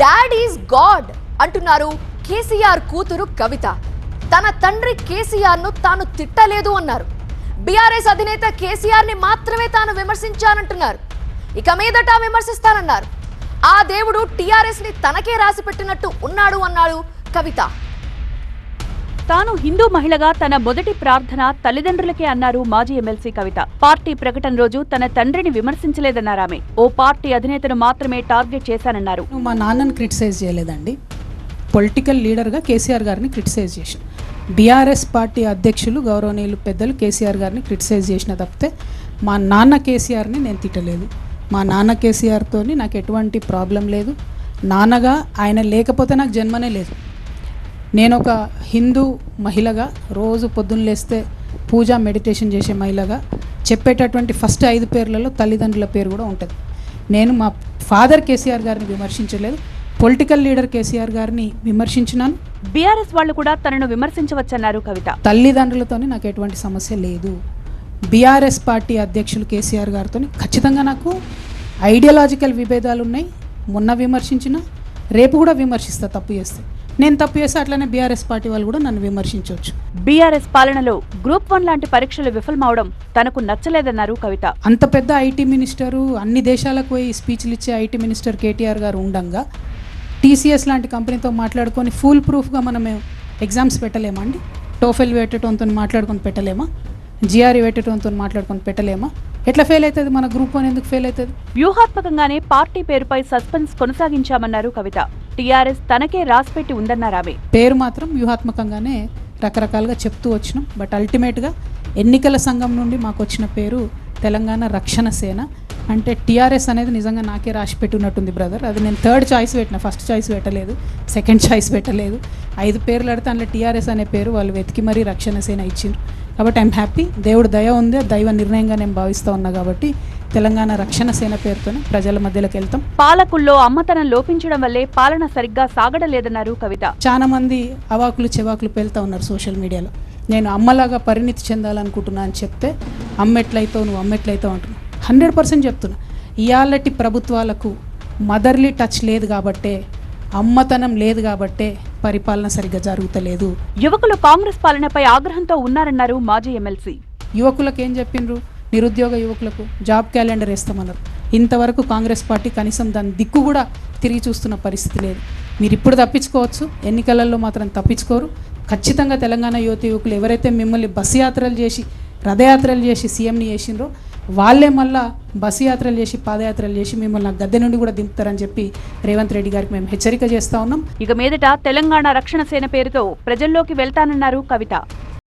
Dad is God అంటున్నారు కేసీఆర్ కూతురు కవిత. తన తండ్రి కేసీఆర్ ను తాను తిట్టలేదు అన్నారు. బీఆర్ఎస్ అధినేత కేసీఆర్ ని మాత్రమే తాను విమర్శించానంటున్నారు. ఇక మీదట విమర్శిస్తానన్నారు. ఆ దేవుడు టీఆర్ఎస్ ని తనకే రాసి పెట్టినట్టు ఉన్నాడు అన్నాడు కవిత. తాను హిందూ మహిళగా తన మొదటి ప్రార్థన తల్లిదండ్రులకే అన్నారు మాజీ ఎమ్మెల్సీ కవిత. పార్టీ ప్రకటన రోజు తన తండ్రిని విమర్శించలేదన్నారామె. ఓ పార్టీ అధినేతను మాత్రమే టార్గెట్ చేశానన్నారు. మా నాన్నని క్రిటిసైజ్ చేయలేదండి. పొలిటికల్ లీడర్గా కేసీఆర్ గారిని క్రిటిసైజ్ చేసిన, బీఆర్ఎస్ పార్టీ అధ్యక్షులు గౌరవనీయులు పెద్దలు కేసీఆర్ గారిని క్రిటిసైజ్ చేసిన తప్పితే మా నాన్న కేసీఆర్ని నేను తిట్టలేదు. మా నాన్న కేసీఆర్తో నాకు ఎటువంటి ప్రాబ్లం లేదు. నాన్నగా ఆయన లేకపోతే నాకు జన్మనే లేదు. నేను ఒక హిందూ మహిళగా రోజు పొద్దున్న లేస్తే పూజ మెడిటేషన్ చేసే మహిళగా చెప్పేటటువంటి ఫస్ట్ 5 పేర్లలో తల్లిదండ్రుల పేరు కూడా ఉంటుంది. నేను మా ఫాదర్ కేసీఆర్ గారిని విమర్శించలేదు, పొలిటికల్ లీడర్ కేసీఆర్ గారిని విమర్శించినాను. బీఆర్ఎస్ వాళ్ళు కూడా తనను విమర్శించవచ్చన్నారు కవిత. తల్లిదండ్రులతోని నాకు ఎటువంటి సమస్య లేదు. బీఆర్ఎస్ పార్టీ అధ్యక్షులు కేసీఆర్ గారితో ఖచ్చితంగా నాకు ఐడియాలజికల్ విభేదాలు ఉన్నాయి. మొన్న విమర్శించిన, రేపు కూడా విమర్శిస్తా తప్పు చేస్తే. నేను తప్పు చేస్తే అట్లనే బీఆర్ఎస్ పార్టీ వాళ్ళు కూడా నన్ను విమర్శించవచ్చు. బీఆర్ఎస్ పాలనలో గ్రూప్ 1 లాంటి పరీక్షలు విఫలమవడం తనకు నచ్చలేదన్నారు కవిత. అంత పెద్ద ఐటీ మినిస్టరు, అన్ని దేశాలకు పోయి స్పీచ్లు ఇచ్చే ఐటీ మినిస్టర్ కేటీఆర్ గారు ఉండంగా టీసీఎస్ లాంటి కంపెనీతో మాట్లాడుకొని ఫుల్ ప్రూఫ్గా మనం ఎగ్జామ్స్ పెట్టలేమా అండి? టోఫెల్ పెట్టడంతో మాట్లాడుకొని పెట్టలేమా? జిఆర్ఈ పెట్టడంతో మాట్లాడుకొని పెట్టలేమా? ఎట్లా ఫెయిల్ అవుతుంది? మన గ్రూప్ 1 ఎందుకు ఫెయిల్ అవుతుంది? వ్యూహాత్మకంగానే పార్టీ పేరుపై సస్పెన్స్ కొనసాగించామన్నారు కవిత. టీఆర్ఎస్ తనకే రాసిపెట్టి ఉందన్నారామె. పేరు మాత్రం వ్యూహాత్మకంగానే రకరకాలుగా చెప్తూ వచ్చినాం. బట్ అల్టిమేట్గా ఎన్నికల సంఘం నుండి మాకు వచ్చిన పేరు తెలంగాణ రక్షణ సేన. అంటే టీఆర్ఎస్ అనేది నిజంగా నాకే రాసి పెట్టున్నట్టుంది బ్రదర్. అది నేను 3rd చాయిస్ పెట్టిన, ఫస్ట్ చాయిస్ పెట్టలేదు, 2nd చాయిస్ పెట్టలేదు. 5 పేర్లు అడితే అందులో టీఆర్ఎస్ అనే పేరు వాళ్ళు వెతికి మరీ రక్షణ సేన ఇచ్చిండ్రు. కాబట్టి ఐఎమ్ హ్యాపీ. దేవుడు దయ ఉంది, దైవ నిర్ణయంగా నేను భావిస్తూ ఉన్నా. కాబట్టి తెలంగాణ రక్షణ సేన పేరుతోనే ప్రజల మధ్యలోకి వెళ్తాం. పాలకుల్లో అమ్మతనం లోపించడం వల్లే పాలన సరిగ్గా సాగడలేదన్నారు కవిత. చాలా మంది అవాకులు చెవాకులు పేలుతూ ఉన్నారు సోషల్ మీడియాలో. నేను అమ్మలాగా పరిణితి చెందాలనుకుంటున్నా అని చెప్తే అమ్మ ఎట్లయితావు, నువ్వు అమ్మ ఎట్లయితావు అంటున్నాను. 100% చెప్తున్నా. ఇయాలటి ప్రభుత్వాలకు మదర్లీ టచ్ లేదు కాబట్టే, అమ్మతనం లేదు కాబట్టే పరిపాలన సరిగ్గా జరుగుతలేదు. యువకులు కాంగ్రెస్ పాలనపై ఆగ్రహంతో ఉన్నారన్నారు మాజీ ఎమ్మెల్సీ. యువకులకు ఏం చెప్పిండ్రు? నిరుద్యోగ యువకులకు జాబ్ క్యాలెండర్ వేస్తామన్నారు. ఇంతవరకు కాంగ్రెస్ పార్టీ కనీసం దాని దిక్కు కూడా తిరిగి చూస్తున్న పరిస్థితి లేదు. మీరు ఇప్పుడు తప్పించుకోవచ్చు, ఎన్నికలలో మాత్రం తప్పించుకోరు. ఖచ్చితంగా తెలంగాణ యువకులు ఎవరైతే మిమ్మల్ని బస్సు యాత్రలు చేసి, రథయాత్రలు చేసి సీఎంని చేసిండ్రో వాళ్ళే మళ్ళా బస్సు యాత్రలు చేసి, పాదయాత్రలు చేసి మిమ్మల్ని గద్దె నుండి కూడా దింపుతారని చెప్పి రేవంత్ రెడ్డి గారికి మేము హెచ్చరిక చేస్తా ఉన్నాం. ఇక మీదట తెలంగాణ రక్షణ సేన పేరుతో ప్రజల్లోకి వెళ్తానన్నారు కవిత.